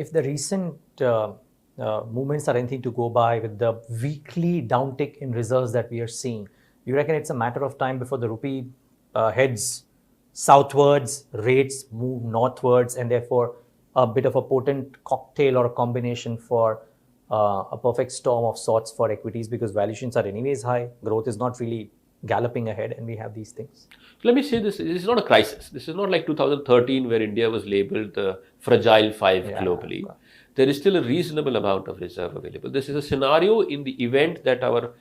if the recent movements are anything to go by, with the weekly downtick in reserves that we are seeing, you reckon it's a matter of time before the rupee heads southwards, rates move northwards, and therefore a bit of a potent cocktail or a combination for a perfect storm of sorts for equities, because valuations are anyways high, growth is not really galloping ahead, and we have these things? Let me say this is not a crisis. This is not like 2013 where India was labeled the fragile five globally. There is still a reasonable amount of reserve available. This is a scenario in the event that our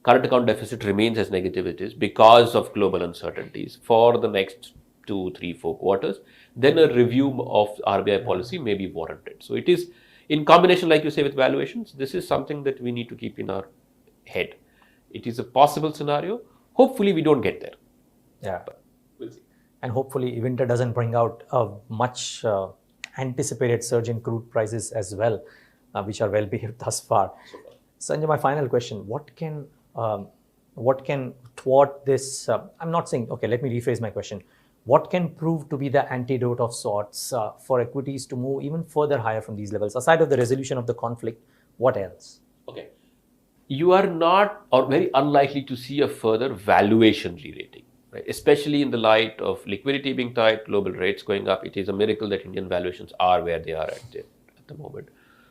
current account deficit remains as negative it is because of global uncertainties for the next 2, 3, 4 quarters, then a review of RBI policy may be warranted. So it is in combination, like you say, with valuations, this is something that we need to keep in our head. It is a possible scenario. Hopefully we don't get there. Yeah. But we'll see. And hopefully winter doesn't bring out a much anticipated surge in crude prices as well, which are well behaved thus far. Sanjay, my final question: what can thwart this? I'm not saying. Okay, let me rephrase my question. What can prove to be the antidote of sorts for equities to move even further higher from these levels? Aside of the resolution of the conflict, what else? Okay. You are not or very unlikely to see a further valuation re-rating, right? Especially in the light of liquidity being tight, global rates going up. It is a miracle that Indian valuations are where they are at the moment.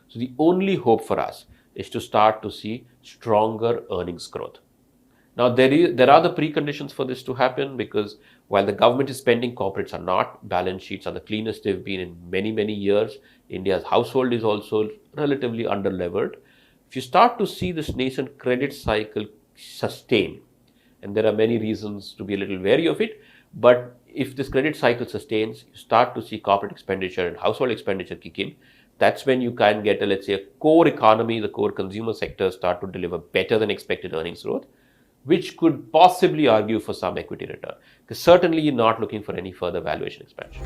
So the only hope for us is to start to see stronger earnings growth. Now, there are the preconditions for this to happen, because while the government is spending, corporates are not. Balance sheets are the cleanest they've been in many, many years. India's household is also relatively under-levered. If you start to see this nascent credit cycle sustain, and there are many reasons to be a little wary of it, but if this credit cycle sustains, you start to see corporate expenditure and household expenditure kick in. That's when you can get, let's say, a core economy, the core consumer sector start to deliver better than expected earnings growth, which could possibly argue for some equity return. Because certainly you're not looking for any further valuation expansion.